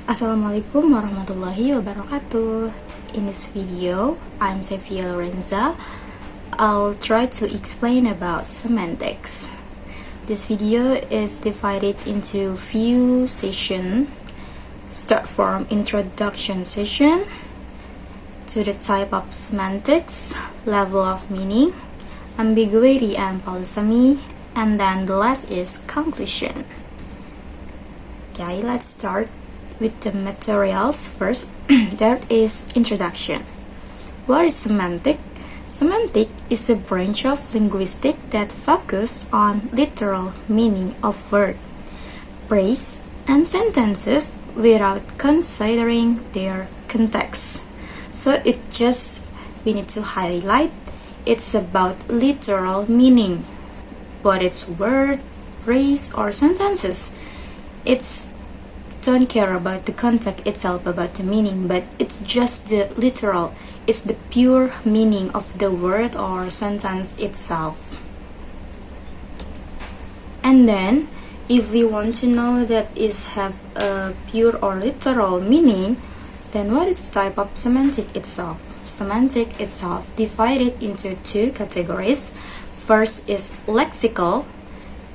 Assalamualaikum warahmatullahi wabarakatuh. In this video, I'm Safia Lorenza. I'll try to explain about semantics. This video is divided into few sessions. Start from introduction session to the type of semantics, level of meaning, ambiguity and polysemy, and then the last is conclusion. Okay, let's start with the materials first. There is introduction. What is semantic? Semantic is a branch of linguistic that focuses on literal meaning of words, phrase, and sentences without considering their context. So we need to highlight it's about literal meaning, but it's word, phrase, or sentences. It's don't care about the context itself, about the meaning, but it's just the literal, it's the pure meaning of the word or sentence itself. And then if we want to know that it have a pure or literal meaning, then what is the type of semantic itself? Semantic itself divided into two categories. First is lexical,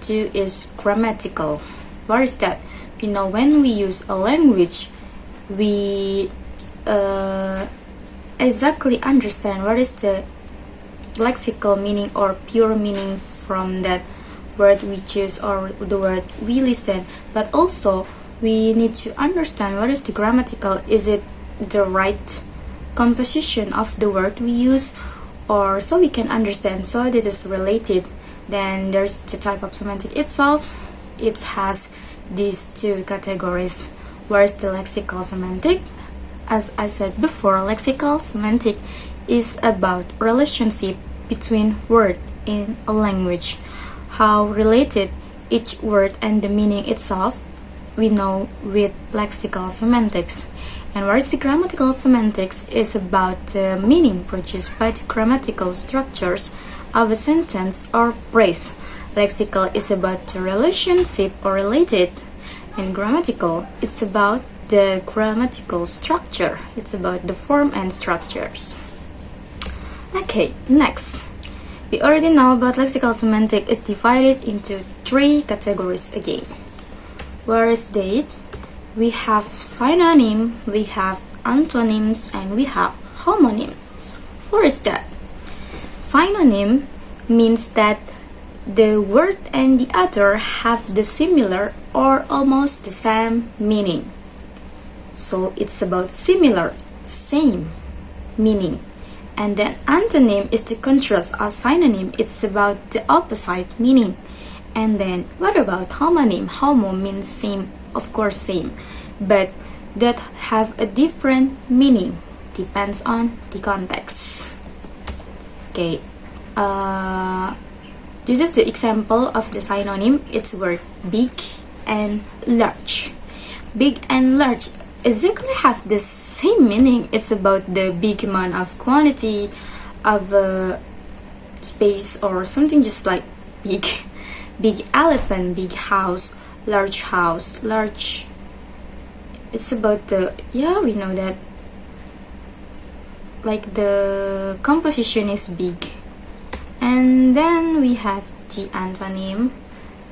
two is grammatical. What is that? You know, when we use a language, we exactly understand what is the lexical meaning or pure meaning from that word we choose or the word we listen. But also, we need to understand what is the grammatical. Is it the right composition of the word we use, or so we can understand. So this is related. Then there's the type of semantic itself. It has these two categories. Where's the lexical semantic? As I said before, lexical semantic is about relationship between words in a language, how related each word and the meaning itself we know with lexical semantics. And whereas the grammatical semantics is about the meaning produced by the grammatical structures of a sentence or phrase. Lexical is about the relationship or related, and grammatical, it's about the grammatical structure. It's about the form and structures. Okay, next. We already know about lexical semantic is divided into three categories again. Where is they? We have synonym, we have antonyms, and we have homonyms. What is that? Synonym means that the word and the other have the similar or almost the same meaning. So it's about similar, same meaning. And then antonym is the contrast or synonym. It's about the opposite meaning. And then what about homonym? Homo means same, of course same, but that have a different meaning. Depends on the context. Okay. This is the example of the synonym. It's word big and large. Big and large exactly have the same meaning. It's about the big amount of quantity of space or something, just like big. Big elephant, big house, large, large. It's about the, yeah, we know that. Like the composition is big. And then we have the antonym.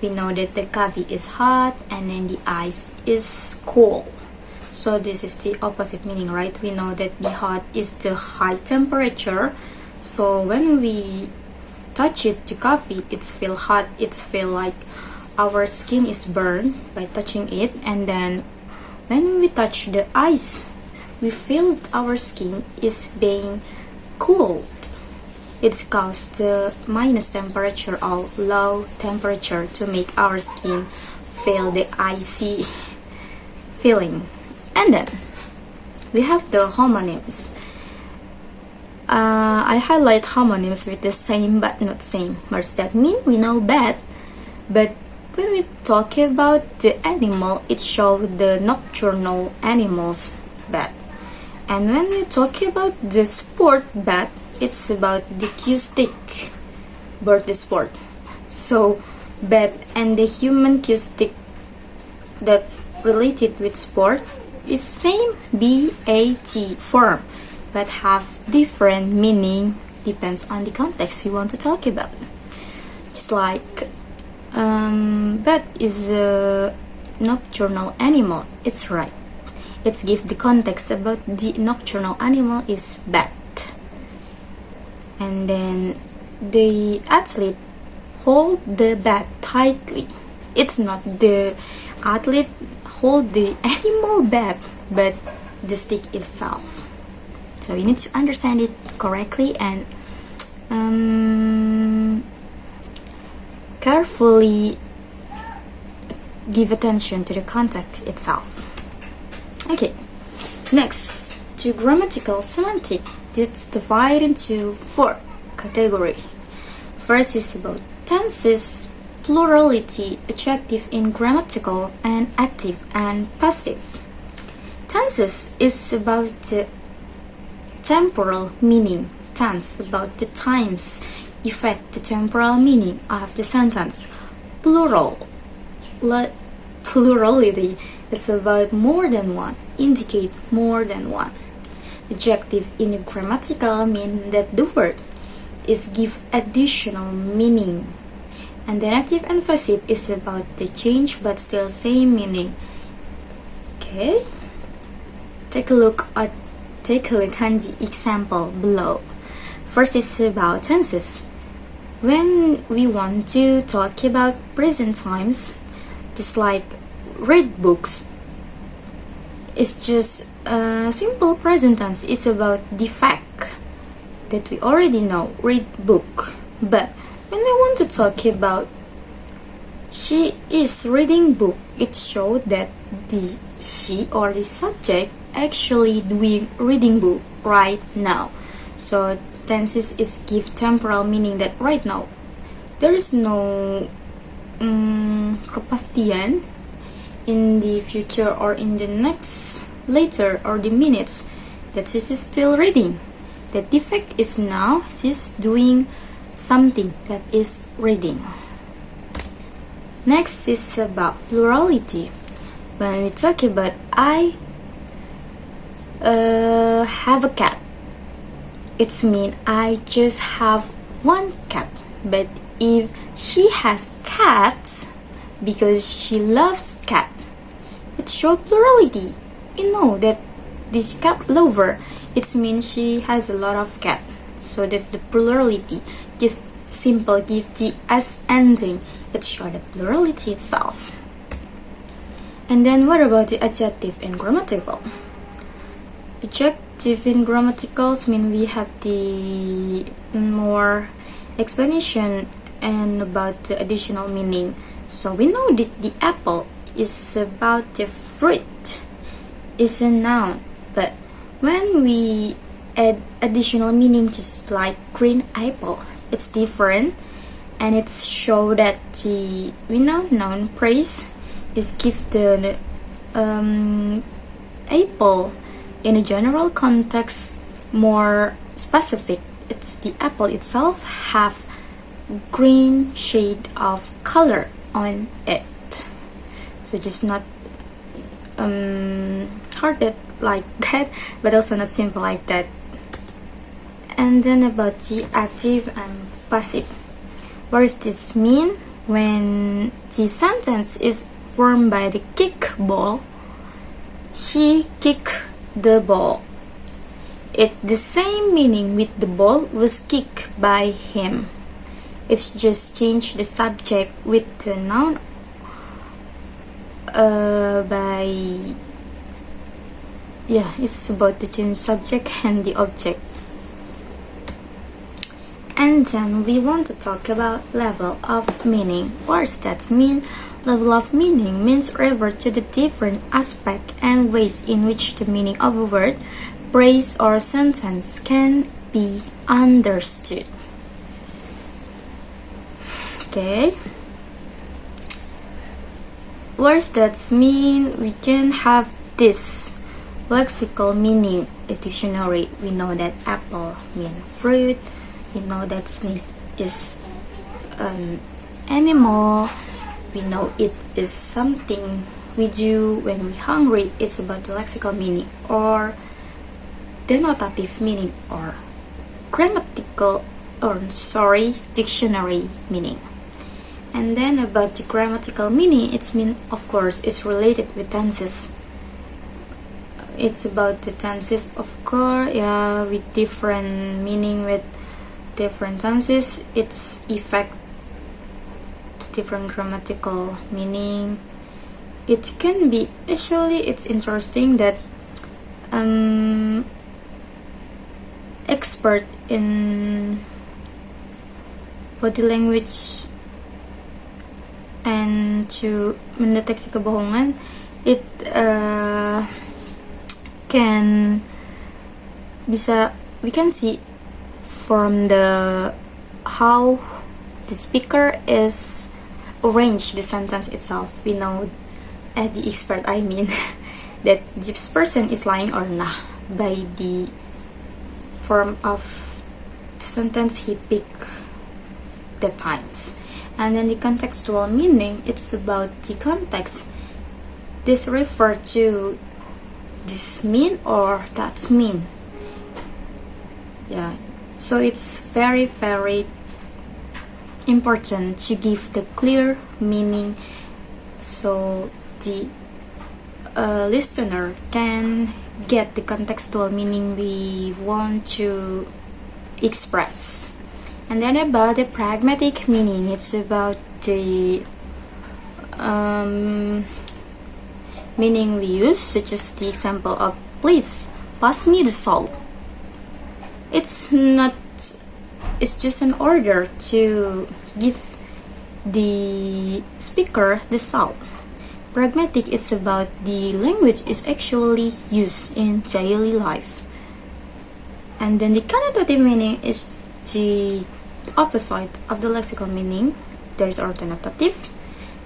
We know that the coffee is hot and then the ice is cold. So this is the opposite meaning, right? We know that the hot is the high temperature. So when we touch it, the coffee, it's feel hot. It's feel like our skin is burned by touching it. And then when we touch the ice, we feel our skin is being cooled. It's caused the minus temperature or low temperature to make our skin feel the icy feeling. And then we have the homonyms. I highlight homonyms with the same but not same. What does that mean? We know bat, but when we talk about the animal, it shows the nocturnal animals bat. And when we talk about the sport bat, it's about the cue stick bird sport. So bat and the human cue stick that's related with sport is same BAT form, but have different meaning depends on the context we want to talk about. Just like bat is a nocturnal animal. It's right. It's give the context about the nocturnal animal is bat. And then the athlete hold the bat tightly. It's not the athlete hold the animal bat, but the stick itself. So you need to understand it correctly and carefully give attention to the context itself. Okay, next to grammatical semantic. It's divided into 4 categories. First is about tenses, plurality, adjective in grammatical, and active and passive. Tenses is about the temporal meaning. Tense about the times affect the temporal meaning of the sentence. Plurality is about more than one, indicate more than one. Adjective in a grammatical mean that the word is give additional meaning. And the active and passive is about the change but still same meaning. Okay, take a look at the example below. First is about tenses. When we want to talk about present times, just like read books, it's just a simple present tense. It's about the fact that we already know, read book. But when we want to talk about she is reading book, it shows that the she or the subject actually doing reading book right now. So tenses is give temporal meaning that right now. There is no kepastian in the future or in the next later or the minutes that she is still reading. The defect is now she's doing something that is reading. Next is about plurality. When we talk about I have a cat, it's mean I just have one cat. But if she has cats because she loves cat, it shows plurality. You know that this cat lover, it means she has a lot of cat. So that's the plurality. Just simple give the as ending. It shows the plurality itself. And then what about the adjective in grammatical? Adjective in grammaticals mean we have the more explanation and about the additional meaning. So we know that the apple is about the fruit, is a noun, but when we add additional meaning just like green apple, it's different, and it show that the we know noun praise is give the apple in a general context more specific. It's the apple itself have green shade of color on it. So just not harded like that, but also not simple like that. And then about the active and passive. What does this mean? When the sentence is formed by the kick ball, he kicked the ball. It's the same meaning with the ball was kicked by him. It's just change the subject with the noun it's about the change subject and the object. And then we want to talk about level of meaning. What does that mean? Level of meaning means refer to the different aspects and ways in which the meaning of a word, phrase, or sentence can be understood. Okay. What does that mean? We can have this lexical meaning. A dictionary. We know that apple means fruit. We know that snake is an animal. We know it is something we do when we're hungry is about the lexical meaning or denotative meaning or dictionary meaning. And then about the grammatical meaning, of course it's related with tenses. It's about the tenses, of course, with different meaning, with different tenses, its effect to different grammatical meaning. It can be, actually it's interesting that expert in body language and to mendeteksi kebohongan, it we can see from the how the speaker is arranged the sentence itself. We know at the expert, I mean, that this person is lying or not by the form of the sentence he picked the times. And then the contextual meaning, it's about the context. This refer to this mean or that mean. Yeah, so it's very, very important to give the clear meaning so the listener can get the contextual meaning we want to express. And then about the pragmatic meaning, it's about the meaning we use, such as the example of please pass me the salt. It's just an order to give the speaker the salt. Pragmatic is about the language is actually used in daily life. And then the connotative meaning is the opposite of the lexical meaning. There's alternative.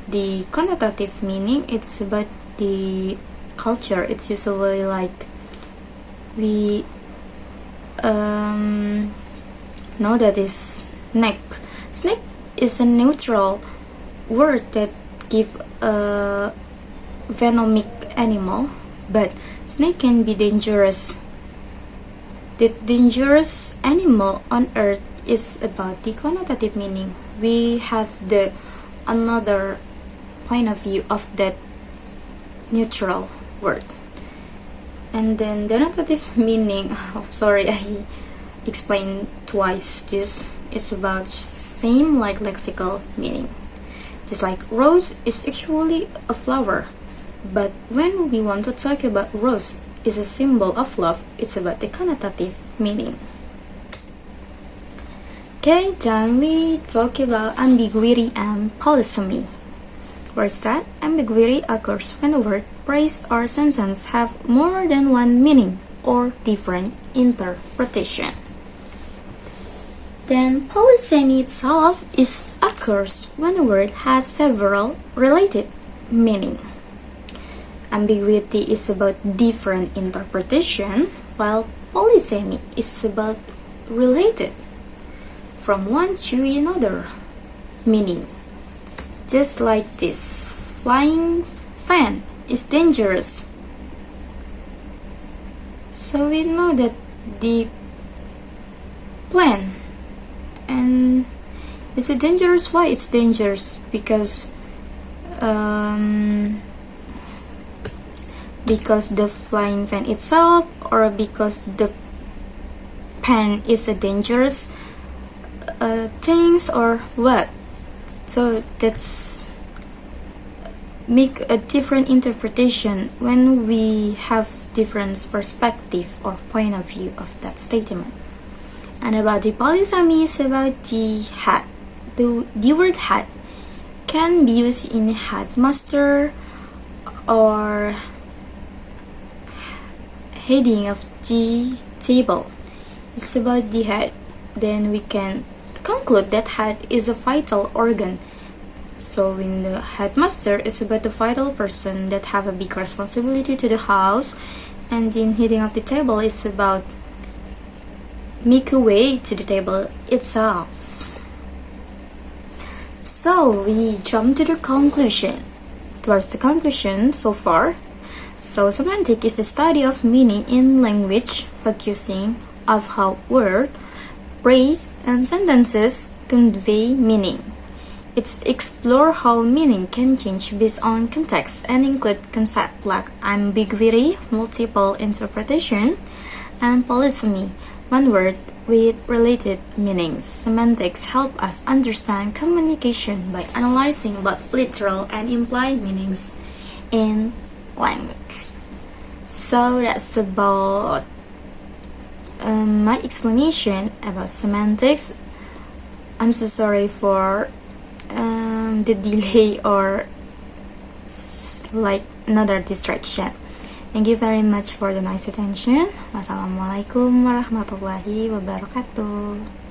The connotative meaning, it's about the culture. It's usually like we know that is snake. Snake is a neutral word that give a venomic animal, but snake can be dangerous. The dangerous animal on earth is about the connotative meaning. We have the another point of view of that neutral word. And then denotative meaning, sorry, I explained twice this. It's about same like lexical meaning. Just like rose is actually a flower, but when we want to talk about rose is a symbol of love, it's about the connotative meaning. Okay, then we talk about ambiguity and polysemy. First, that ambiguity occurs when a word, phrase, or sentence have more than one meaning or different interpretation. Then polysemy itself occurs when a word has several related meaning. Ambiguity is about different interpretation, while polysemy is about related from one to another meaning. Just like this, flying fan is dangerous. So we know that the plane and is it dangerous? Why it's dangerous? Because the flying fan itself, or because the pen is a dangerous things, or what? So that's make a different interpretation when we have different perspective or point of view of that statement. And about the polysemy is about the hat. The word hat can be used in headmaster or heading of the table. It's about the head. Then we can conclude that head is a vital organ. So in the headmaster is about the vital person that have a big responsibility to the house, and in heading of the table is about make a way to the table itself. So we jump to the conclusion. towards the conclusion so far. So semantic is the study of meaning in language, focusing on how words, phrase, and sentences convey meaning. It explores how meaning can change based on context and include concepts like ambiguity, multiple interpretation, and polysemy, one word with related meanings. Semantics help us understand communication by analyzing both literal and implied meanings in language. So that's about my explanation about semantics. I'm so sorry for the delay or like another distraction. Thank you very much for the nice attention. Wassalamualaikum warahmatullahi wabarakatuh.